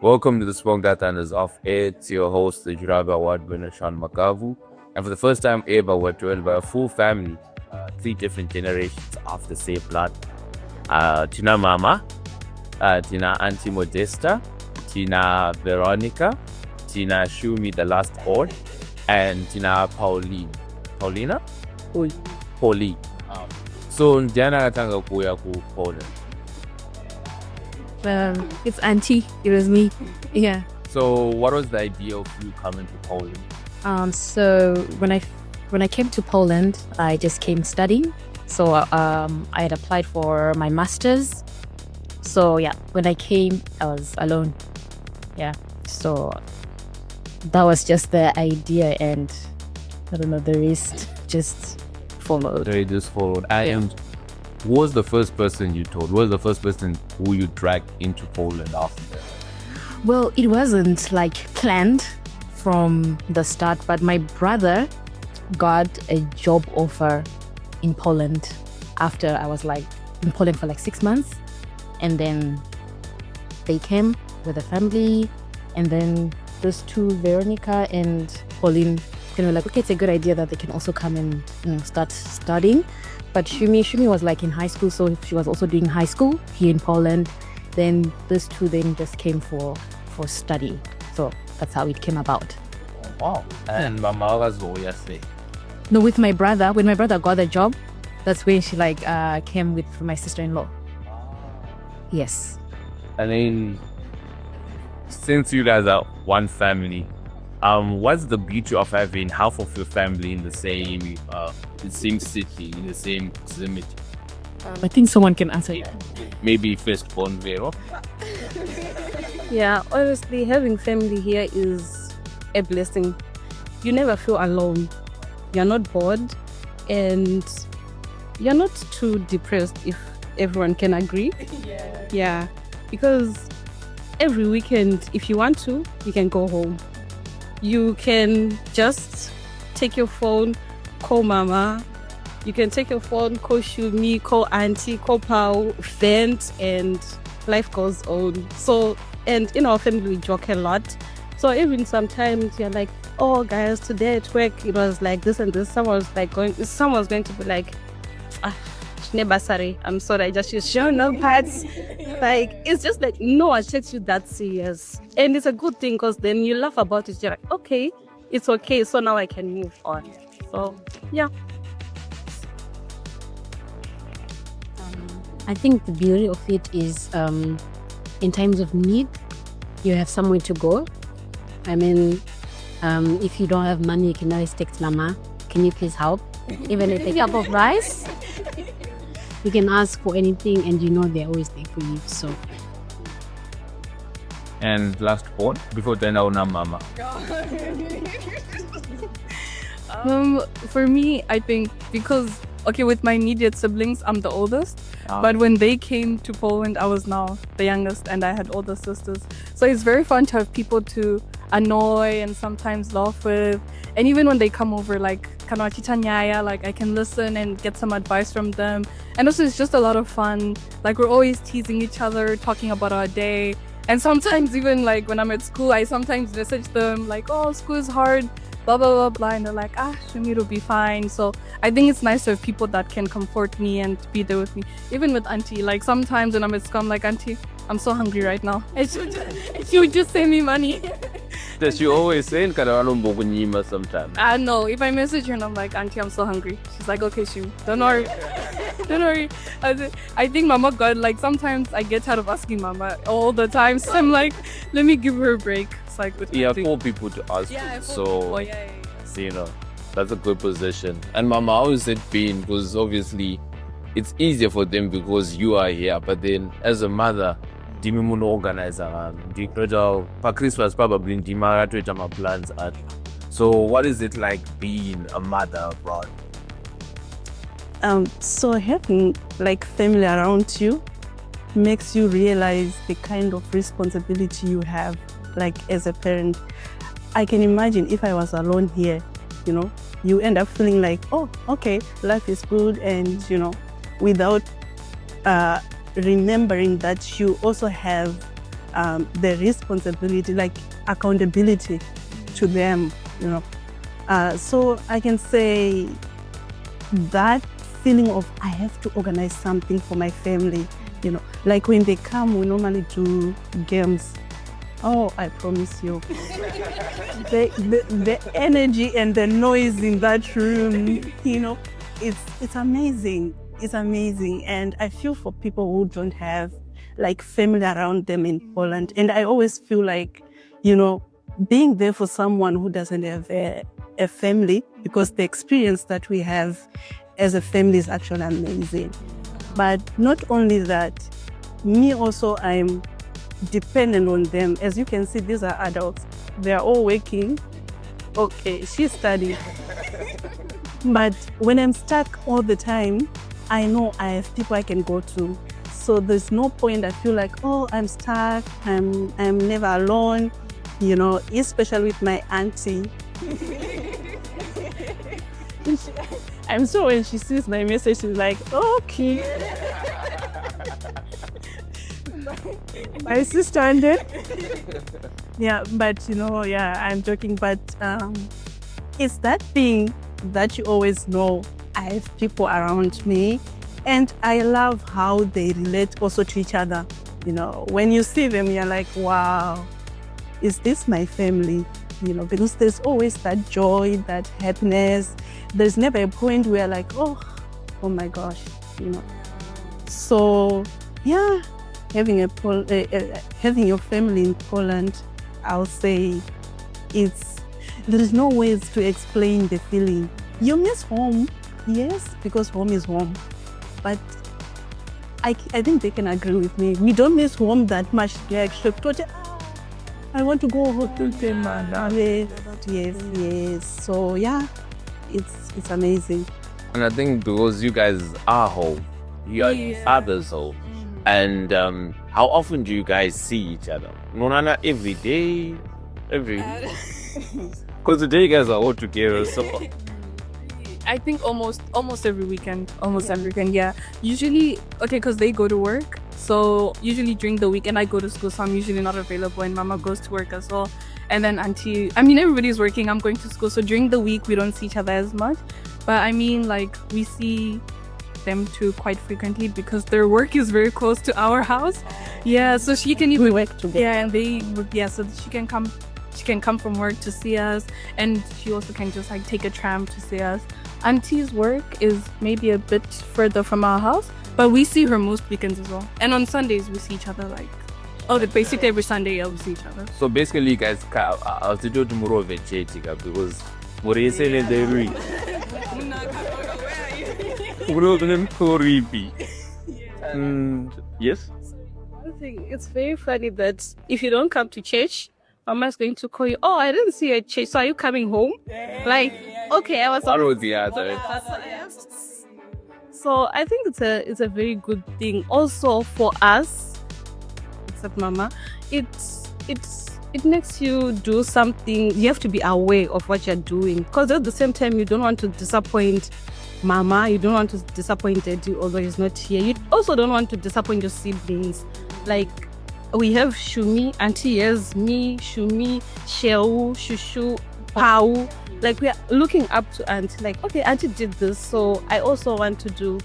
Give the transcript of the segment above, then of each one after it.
Welcome to the Smoke That Thunders Off Air. It's your host, the Jurabe Award winner, Sean Makavu. And for the first time ever, we're joined by a full family, three different generations of the same blood. Tina Mama, Tina Auntie Modesta, Tina Veronica, Tina Shumi, the last born, and Tina Pauline. Paulina? Pauline. So, Diana Katanga Kuya ku Poland. It's Auntie. It was me. Yeah. So, what was the idea of you coming to Poland? So when I came to Poland, I just came studying. So I had applied for my master's. So yeah, when I came, I was alone. Yeah. So that was just the idea, and I don't know, the rest just followed. They just followed. And who was the first person you told? Who was the first person who you dragged into Poland after? Well, it wasn't like planned from the start, but my brother got a job offer in Poland after I was like in Poland for like 6 months, and then they came with a family, and then those two, Veronica and Pauline, they were like, okay, it's a good idea that they can also come and start studying. But Shumi was like in high school, so she was also doing high school here in Poland. Then those two then just came for study. So that's how it came about. Wow. And Mama was say. No, with my brother, when my brother got the job, that's when she came with my sister-in-law. Yes. And then, since you guys are one family, what's the beauty of having half of your family in the same city, in the same vicinity? I think someone can answer you. Maybe firstborn Vero. Yeah, honestly, having family here is a blessing. You never feel alone. You're not bored, and you're not too depressed, if everyone can agree. Yeah, because every weekend, if you want to, you can go home. You can just take your phone, call mama. You can take your phone, call Shumi, call auntie, call Pao, vent, and life goes on. So, and in our family, we joke a lot. So even sometimes you're like, oh guys, today at work, it was like this and this. Someone was going to be like, sorry, I'm sorry, I just used show no parts. Like, it's just like, no one takes you that serious. And it's a good thing, because then you laugh about it. You're like, okay, it's okay. So now I can move on. So, yeah. I think the beauty of it is in times of need, you have somewhere to go. I mean, if you don't have money, you can always text Mama, can you please help? Even if it's a cup of rice, you can ask for anything, and you know they're always there for you. So. And last born, before then, our Mama. For me, I think because with my immediate siblings, I'm the oldest. But when they came to Poland, I was now the youngest, and I had older sisters. So it's very fun to have people to annoy and sometimes laugh with. And even when they come over, like I can listen and get some advice from them. And also it's just a lot of fun. Like, we're always teasing each other, talking about our day. And sometimes even like when I'm at school, I sometimes message them like, oh, school is hard, blah, blah, blah, blah. And they're like, Shumi, it'll be fine. So I think it's nice to have people that can comfort me and be there with me. Even with Auntie, like sometimes when I'm at school, I'm like, Auntie, I'm so hungry right now. And she would just send me money. Does she always say sometimes? No, if I message her and I'm like, Auntie, I'm so hungry. She's like, okay, Shumi, don't worry. Don't worry. I think Mama got, like, sometimes I get tired of asking Mama all the time. So I'm like, let me give her a break. It's like, for people to ask. Yeah, so, you know, that's a good position. And Mama, how is it been? Because obviously it's easier for them because you are here. But then as a mother, Dimi organizer, for Christmas probably my plans are. So what is it like being a mother abroad? So having like family around you makes you realize the kind of responsibility you have, like as a parent. I can imagine if I was alone here, you end up feeling like, oh, okay, life is good, and without remembering that you also have the responsibility, like accountability to them, you know. So I can say that feeling of I have to organize something for my family, you know, like when they come, we normally do games. Oh, I promise you, the energy and the noise in that room, you know, it's amazing. It's amazing. And I feel for people who don't have like family around them in Poland. And I always feel like, you know, being there for someone who doesn't have a family, because the experience that we have as a family is actually amazing. But not only that, me also, I'm dependent on them. As you can see, these are adults. They are all working. Okay, she's studying. But when I'm stuck all the time, I know I have people I can go to. So there's no point I feel like, oh, I'm stuck, I'm never alone, you know, especially with my auntie. I'm sure when she sees my message, she's like, okay. My sister ended. Yeah, but you know, yeah, I'm joking, but it's that thing that you always know I have people around me, and I love how they relate also to each other. You know, when you see them, you're like, wow, is this my family? You know, because there's always that joy, that happiness. There's never a point where like, oh my gosh, you know. So yeah, having your family in Poland, I'll say there is no ways to explain the feeling. You miss home, yes, because home is home. But I think they can agree with me. We don't miss home that much. I want to go home to them. Yes. So yeah, it's amazing. And I think because you guys are home, you are your father's home. And how often do you guys see each other? Nonana every day? Because today you guys are all together, so I think almost every weekend. Every weekend, yeah. Usually, okay, because they go to work. So usually during the weekend I go to school, so I'm usually not available, and Mama goes to work as well. And then auntie, everybody's working, I'm going to school. So during the week we don't see each other as much. But like we see them too quite frequently because their work is very close to our house. Yeah, so she can even We work together. Yeah, and so she can come from work to see us, and she also can just like take a tram to see us. Auntie's work is maybe a bit further from our house, but we see her most weekends as well. And on Sundays we see each other basically every Sunday we see each other. so basically you guys I'll do tomorrow because what is it in the read? Yes? I think it's very funny that if you don't come to church, Mama's going to call you, oh, I didn't see you at church, so are you coming home? Like, okay, I was... One or the other. So I think it's a very good thing. Also for us, except Mama, it makes you do something. You have to be aware of what you're doing, because at the same time you don't want to disappoint Mama, you don't want to disappoint Daddy, although he's not here. You also don't want to disappoint your siblings. Like, we have Shumi, Auntie has me, Shumi, Sheu, Shushu, Pau. Like, we are looking up to Auntie. Like, okay, Auntie did this, so I also want to do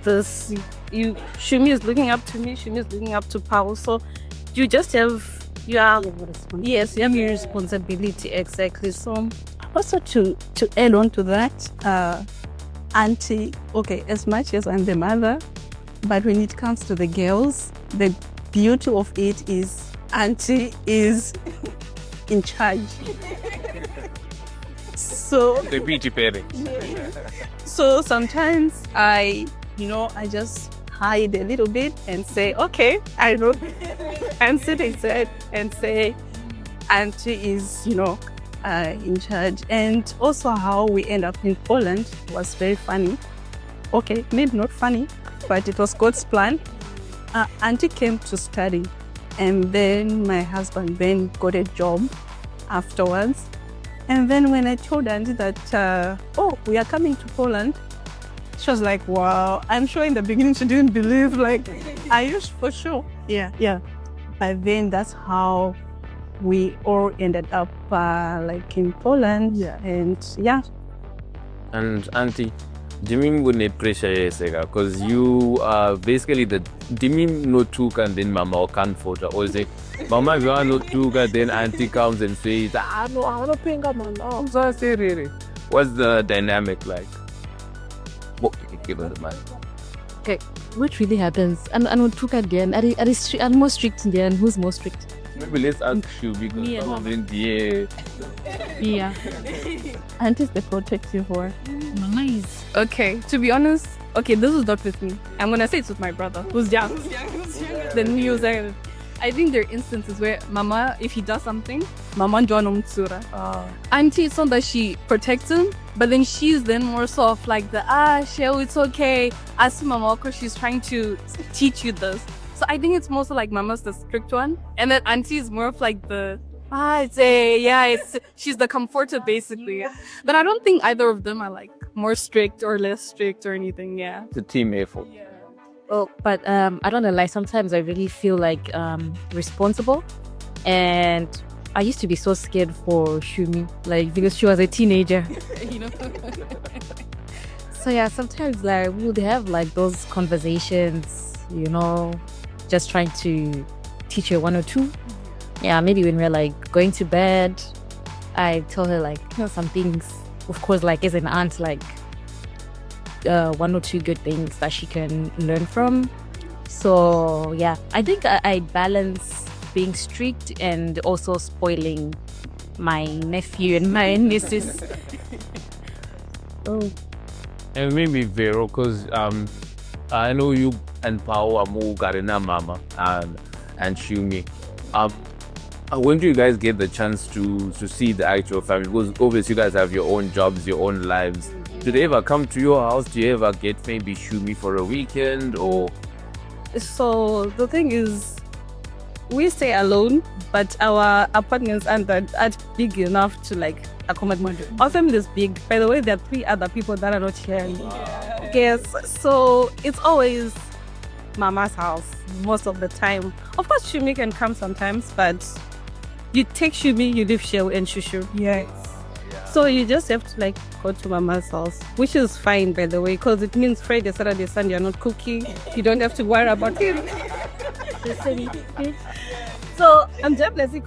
this. Shumi is looking up to me, Shumi is looking up to Pau. So you just have your responsibility, exactly. So also to add on to that, Auntie, okay, as much as I'm the mother, but when it comes to the girls, the beauty of it is Auntie is in charge. So The beauty parents. so sometimes I just hide a little bit and say, okay, I know, and sit inside and say, Auntie is, in charge. And also how we end up in Poland was very funny. Okay, maybe not funny, but it was God's plan. Auntie came to study, and then my husband then got a job afterwards. And then when I told Auntie that, we are coming to Poland, she was like, wow. I'm sure in the beginning she didn't believe, like, are you for sure? Yeah. But then that's how we all ended up like in Poland. And yeah. And Auntie, Jimmy would need pressure because you are basically the Jimmy no tuka and then Mama can't photo. Or is it Mama you are no tuka, then Auntie comes and says, no, I wanna pay man. Oh, so I say really. What's the dynamic like? What give us the man? Okay, what really happens? And what took again? Are more strict again? Who's more strict? Maybe let's ask you because Me and Mama. Yeah. Auntie's the protective one. Mama is. Okay, to be honest, okay, this is not with me. I'm gonna say it's with my brother, who's young. Then he was like, I think there are instances where Mama, if he does something, Mama Joanom Tsura. Auntie, it's not that she protects him, but then she's then more so of like the Shell, it's okay. Ask Mama because she's trying to teach you this. So I think it's more so like Mama's the strict one, and then Auntie is more of like the she's the comforter basically. But I don't think either of them are like more strict or less strict or anything. Yeah. It's a team effort. Oh, but I don't know. Like sometimes I really feel like responsible, and I used to be so scared for Shumi, like because she was a teenager, you know. So yeah, sometimes like we would have like those conversations, you know, just trying to teach her one or two. Yeah, maybe when we're like going to bed, I tell her like, you know, some things. Of course, like as an aunt, like. One or two good things that she can learn from. So yeah, I think I balance being strict and also spoiling my nephew and my nieces. Oh. And maybe Vero, because I know you and Pao are more Garina Mama and Shumi. When do you guys get the chance to see the actual family? Because obviously you guys have your own jobs, your own lives. Do they ever come to your house? Do you ever get maybe Shumi for a weekend or? So the thing is, we stay alone, but our apartments aren't big enough to like accommodate. Our family is big. By the way, there are 3 other people that are not here. Yes, so it's always Mama's house most of the time. Of course, Shumi can come sometimes, but you take Shumi, you leave Shell and Shushu. Yes. So you just have to like go to Mama's house, which is fine, by the way, because it means Friday, Saturday, Sunday you're not cooking. You don't have to worry about him. So I'm definitely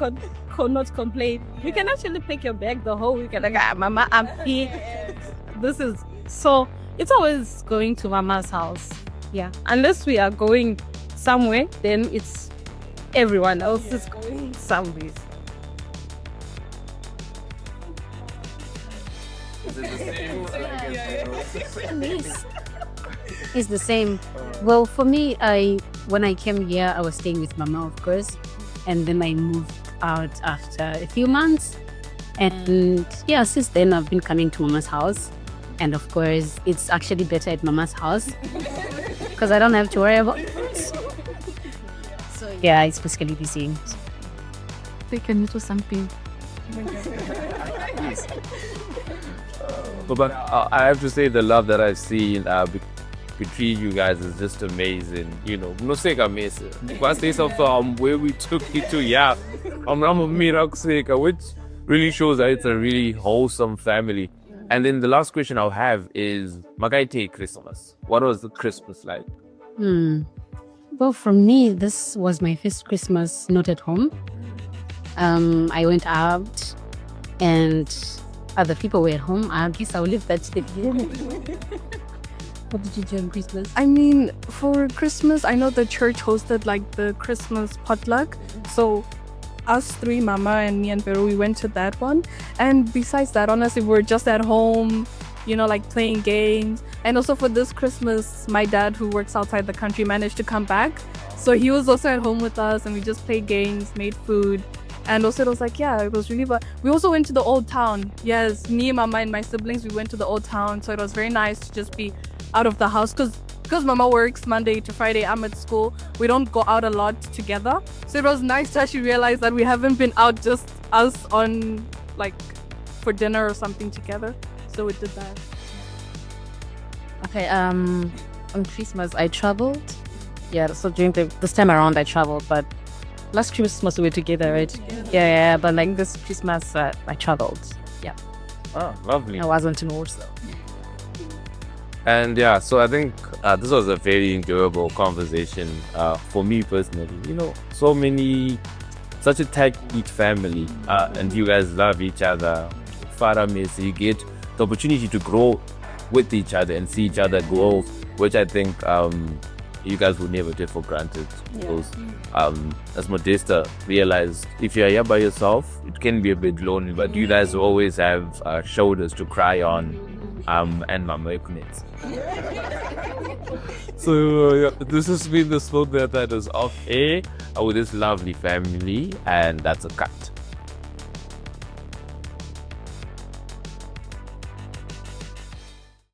not complain. You can actually pick your bag the whole week and like, Mama, I'm here. This is so. It's always going to Mama's house. Yeah, unless we are going somewhere, then it's everyone else is going somewhere. It's the same. Well, for me, when I came here, I was staying with Mama, of course, and then I moved out after a few months. And yeah, since then I've been coming to Mama's house, and of course, it's actually better at Mama's house because I don't have to worry about it. So yeah, it's basically the same. They can do something. But I have to say the love that I've seen between you guys is just amazing. You know, no say amazing. Based off where we took you to, yeah, I'm a miracle, which really shows that it's a really wholesome family. And then the last question I'll have is Magaite Christmas. What was the Christmas like? Well, for me, this was my first Christmas not at home. I went out and other people were at home. I guess I'll leave that to the beginning. What did you do on Christmas? I mean, for Christmas, I know the church hosted like the Christmas potluck. So us 3, Mama and me and Peru, we went to that one. And besides that, honestly, we're just at home, you know, like playing games. And also for this Christmas, my dad, who works outside the country, managed to come back. So he was also at home with us and we just played games, made food. And also it was like, yeah, it was really fun. We also went to the old town. Yes, me, Mama, and my siblings, we went to the old town. So it was very nice to just be out of the house. Because Mama works Monday to Friday, I'm at school. We don't go out a lot together. So it was nice to actually realize that we haven't been out just us on like for dinner or something together. So we did that. Okay, on Christmas I traveled. Yeah, so during this time around I traveled, but Last Christmas we were together, right? Yeah, but like this Christmas I traveled. Yeah. Oh, lovely. I wasn't in Warsaw. And yeah, so I think this was a very enjoyable conversation for me personally. You know, such a tight-knit family, and you guys love each other. Farah miss, you get the opportunity to grow with each other and see each other grow, which I think you guys would never take for granted. Because as Modesta realized, if you're here by yourself, it can be a bit lonely, but you guys always have shoulders to cry on and Mama Ekunets. So yeah, this has been the Slow That is off air with this lovely family, and that's a cut.